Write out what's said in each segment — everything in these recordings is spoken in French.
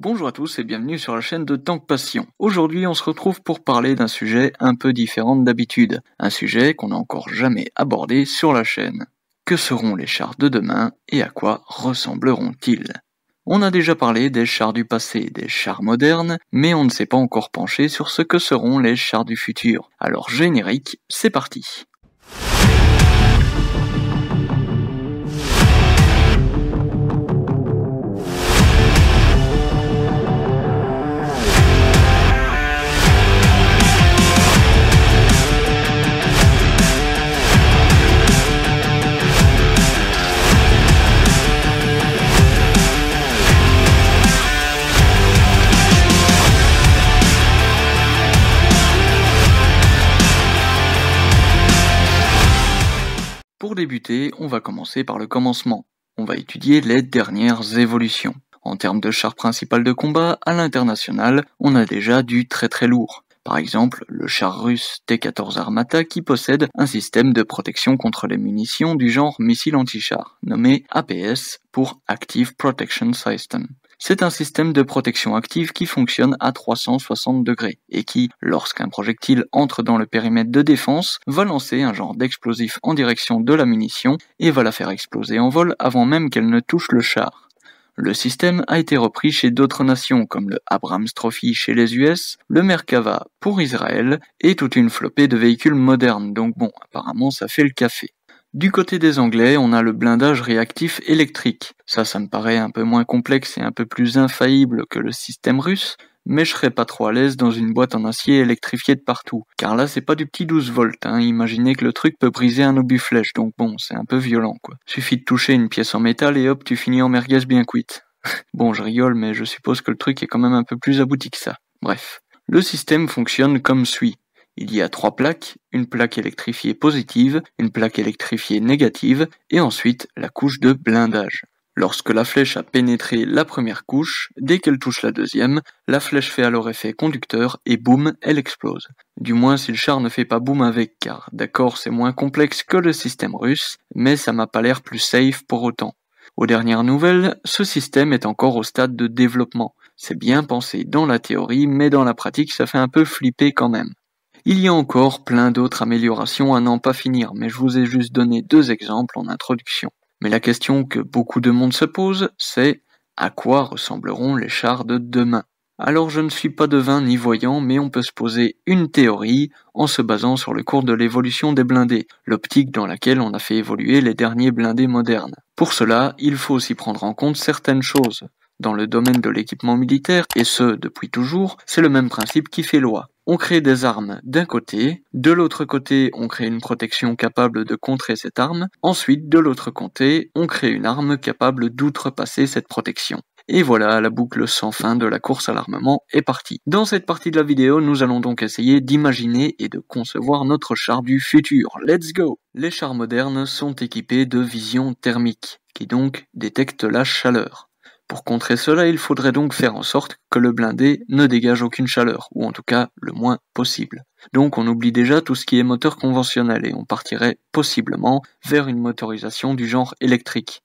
Bonjour à tous et bienvenue sur la chaîne de Tank Passion. Aujourd'hui on se retrouve pour parler d'un sujet un peu différent d'habitude, un sujet qu'on n'a encore jamais abordé sur la chaîne. Que seront les chars de demain et à quoi ressembleront-ils? On a déjà parlé des chars du passé, des chars modernes, mais on ne s'est pas encore penché sur ce que seront les chars du futur. Alors générique, c'est parti. Pour débuter, on va commencer par le commencement. On va étudier les dernières évolutions. En termes de char principal de combat, à l'international, on a déjà du très lourd. Par exemple, le char russe T-14 Armata qui possède un système de protection contre les munitions du genre missile anti-char, nommé APS pour Active Protection System. C'est un système de protection active qui fonctionne à 360 degrés et qui, lorsqu'un projectile entre dans le périmètre de défense, va lancer un genre d'explosif en direction de la munition et va la faire exploser en vol avant même qu'elle ne touche le char. Le système a été repris chez d'autres nations comme le Abrams Trophy chez les US, le Merkava pour Israël et toute une flopée de véhicules modernes, donc bon, apparemment ça fait le café. Du côté des Anglais, on a le blindage réactif électrique. Ça me paraît un peu moins complexe et un peu plus infaillible que le système russe, mais je serais pas trop à l'aise dans une boîte en acier électrifiée de partout. Car là, c'est pas du petit 12 volts, Imaginez que le truc peut briser un obus-flèche, donc bon, c'est un peu violent, quoi. Suffit de toucher une pièce en métal et hop, tu finis en merguez bien cuite. Bon, je rigole, mais je suppose que le truc est quand même un peu plus abouti que ça. Bref. Le système fonctionne comme suit. Il y a 3 plaques, une plaque électrifiée positive, une plaque électrifiée négative, et ensuite la couche de blindage. Lorsque la flèche a pénétré la première couche, dès qu'elle touche la deuxième, la flèche fait alors effet conducteur et boum, elle explose. Du moins si le char ne fait pas boum avec, car d'accord c'est moins complexe que le système russe, mais ça m'a pas l'air plus safe pour autant. Aux dernières nouvelles, ce système est encore au stade de développement. C'est bien pensé dans la théorie, mais dans la pratique ça fait un peu flipper quand même. Il y a encore plein d'autres améliorations à n'en pas finir, mais je vous ai juste donné 2 exemples en introduction. Mais la question que beaucoup de monde se pose, c'est à quoi ressembleront les chars de demain? Alors je ne suis pas devin ni voyant, mais on peut se poser une théorie en se basant sur le cours de l'évolution des blindés, l'optique dans laquelle on a fait évoluer les derniers blindés modernes. Pour cela, il faut aussi prendre en compte certaines choses. Dans le domaine de l'équipement militaire, et ce depuis toujours, c'est le même principe qui fait loi. On crée des armes d'un côté, de l'autre côté on crée une protection capable de contrer cette arme, ensuite de l'autre côté on crée une arme capable d'outrepasser cette protection. Et voilà, la boucle sans fin de la course à l'armement est partie. Dans cette partie de la vidéo, nous allons donc essayer d'imaginer et de concevoir notre char du futur. Let's go! Les chars modernes sont équipés de vision thermique, qui donc détecte la chaleur. Pour contrer cela, il faudrait donc faire en sorte que le blindé ne dégage aucune chaleur, ou en tout cas le moins possible. Donc on oublie déjà tout ce qui est moteur conventionnel et on partirait possiblement vers une motorisation du genre électrique.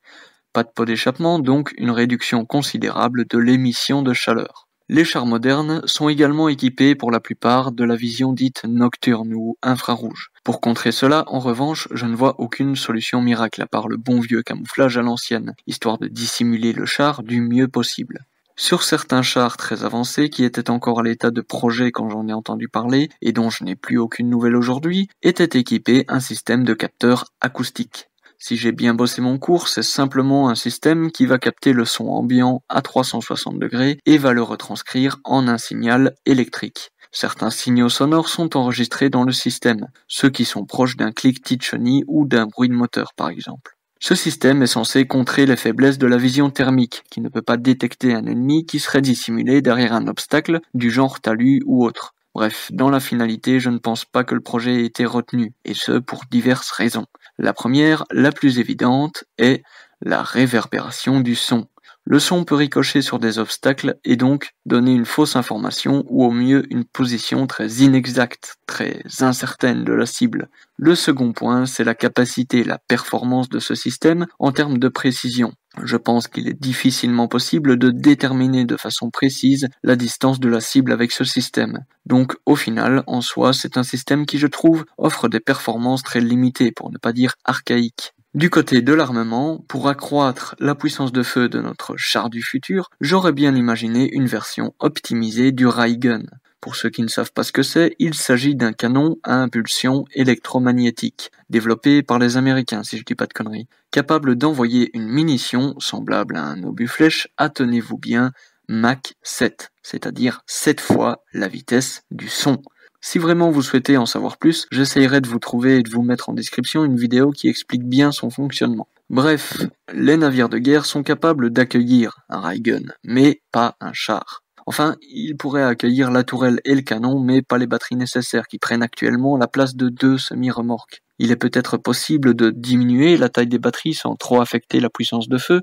Pas de pot d'échappement, donc une réduction considérable de l'émission de chaleur. Les chars modernes sont également équipés pour la plupart de la vision dite nocturne ou infrarouge. Pour contrer cela, en revanche, je ne vois aucune solution miracle à part le bon vieux camouflage à l'ancienne, histoire de dissimuler le char du mieux possible. Sur certains chars très avancés qui étaient encore à l'état de projet quand j'en ai entendu parler, et dont je n'ai plus aucune nouvelle aujourd'hui, était équipé un système de capteur acoustique. Si j'ai bien bossé mon cours, c'est simplement un système qui va capter le son ambiant à 360 degrés et va le retranscrire en un signal électrique. Certains signaux sonores sont enregistrés dans le système, ceux qui sont proches d'un clic Ticcioni ou d'un bruit de moteur par exemple. Ce système est censé contrer les faiblesses de la vision thermique, qui ne peut pas détecter un ennemi qui serait dissimulé derrière un obstacle du genre talus ou autre. Bref, dans la finalité, je ne pense pas que le projet ait été retenu, et ce pour diverses raisons. La première, la plus évidente, est la réverbération du son. Le son peut ricocher sur des obstacles et donc donner une fausse information ou au mieux une position très inexacte, très incertaine de la cible. Le second point, c'est la capacité et la performance de ce système en termes de précision. Je pense qu'il est difficilement possible de déterminer de façon précise la distance de la cible avec ce système. Donc au final, en soi, c'est un système qui je trouve offre des performances très limitées, pour ne pas dire archaïques. Du côté de l'armement, pour accroître la puissance de feu de notre char du futur, j'aurais bien imaginé une version optimisée du Raygun. Pour ceux qui ne savent pas ce que c'est, il s'agit d'un canon à impulsion électromagnétique, développé par les Américains si je dis pas de conneries, capable d'envoyer une munition semblable à un obus flèche à, tenez-vous bien, Mach 7, c'est-à-dire 7 fois la vitesse du son. Si vraiment vous souhaitez en savoir plus, j'essayerai de vous trouver et de vous mettre en description une vidéo qui explique bien son fonctionnement. Bref, les navires de guerre sont capables d'accueillir un Raygun, mais pas un char. Enfin, ils pourraient accueillir la tourelle et le canon, mais pas les batteries nécessaires qui prennent actuellement la place de 2 semi-remorques. Il est peut-être possible de diminuer la taille des batteries sans trop affecter la puissance de feu,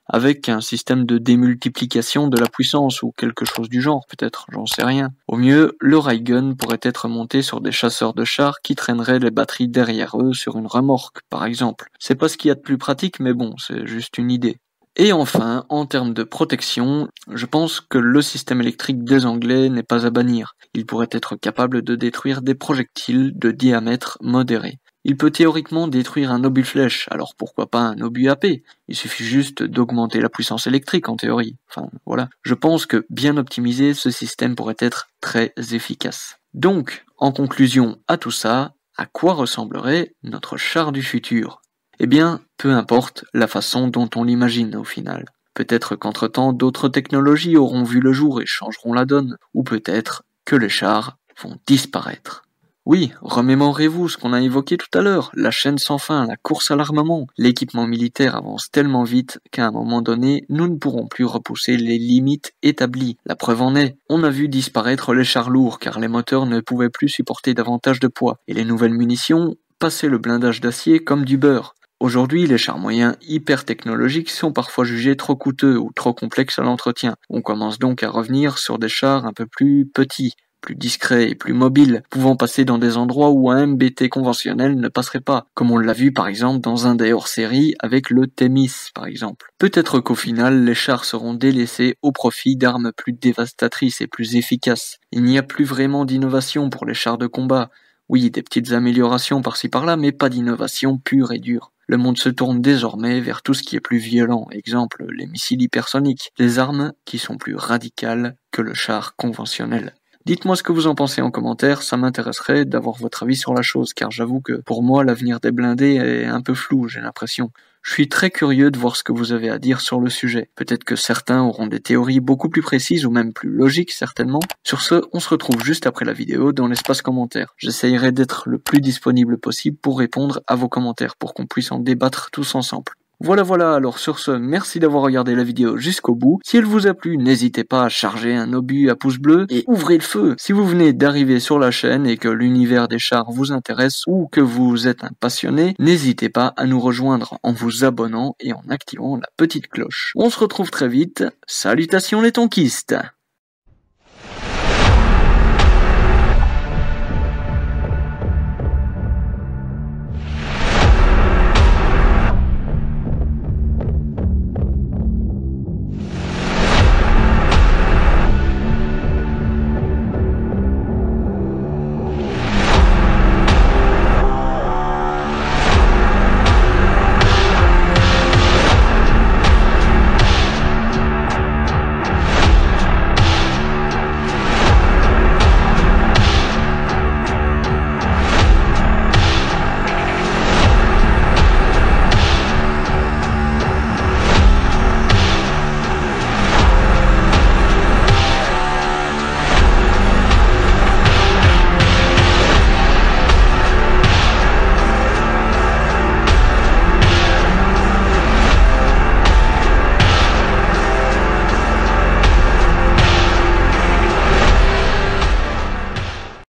avec un système de démultiplication de la puissance ou quelque chose du genre, peut-être, j'en sais rien. Au mieux, le Raygun pourrait être monté sur des chasseurs de chars qui traîneraient les batteries derrière eux sur une remorque, par exemple. C'est pas ce qu'il y a de plus pratique, mais bon, c'est juste une idée. Et enfin, en termes de protection, je pense que le système électrique des Anglais n'est pas à bannir. Il pourrait être capable de détruire des projectiles de diamètre modéré. Il peut théoriquement détruire un obus flèche, alors pourquoi pas un obus AP? Il suffit juste d'augmenter la puissance électrique en théorie. Enfin, voilà. Je pense que bien optimisé, ce système pourrait être très efficace. Donc, en conclusion à tout ça, à quoi ressemblerait notre char du futur? Eh bien, peu importe la façon dont on l'imagine au final. Peut-être qu'entre-temps, d'autres technologies auront vu le jour et changeront la donne, ou peut-être que les chars vont disparaître. Oui, remémorez-vous ce qu'on a évoqué tout à l'heure, la chaîne sans fin, la course à l'armement. L'équipement militaire avance tellement vite qu'à un moment donné, nous ne pourrons plus repousser les limites établies. La preuve en est, on a vu disparaître les chars lourds car les moteurs ne pouvaient plus supporter davantage de poids, et les nouvelles munitions passaient le blindage d'acier comme du beurre. Aujourd'hui, les chars moyens hyper technologiques sont parfois jugés trop coûteux ou trop complexes à l'entretien. On commence donc à revenir sur des chars un peu plus petits, plus discrets et plus mobiles, pouvant passer dans des endroits où un MBT conventionnel ne passerait pas, comme on l'a vu par exemple dans un des hors-série avec le Themis par exemple. Peut-être qu'au final, les chars seront délaissés au profit d'armes plus dévastatrices et plus efficaces. Il n'y a plus vraiment d'innovation pour les chars de combat. Oui, des petites améliorations par-ci par-là, mais pas d'innovation pure et dure. Le monde se tourne désormais vers tout ce qui est plus violent, exemple les missiles hypersoniques, des armes qui sont plus radicales que le char conventionnel. Dites-moi ce que vous en pensez en commentaire, ça m'intéresserait d'avoir votre avis sur la chose, car j'avoue que pour moi l'avenir des blindés est un peu flou, j'ai l'impression. Je suis très curieux de voir ce que vous avez à dire sur le sujet. Peut-être que certains auront des théories beaucoup plus précises ou même plus logiques certainement. Sur ce, on se retrouve juste après la vidéo dans l'espace commentaire. J'essayerai d'être le plus disponible possible pour répondre à vos commentaires pour qu'on puisse en débattre tous ensemble. Voilà, alors sur ce, merci d'avoir regardé la vidéo jusqu'au bout. Si elle vous a plu, n'hésitez pas à charger un obus à pouce bleu et ouvrez le feu. Si vous venez d'arriver sur la chaîne et que l'univers des chars vous intéresse ou que vous êtes un passionné, n'hésitez pas à nous rejoindre en vous abonnant et en activant la petite cloche. On se retrouve très vite, salutations les tonkistes!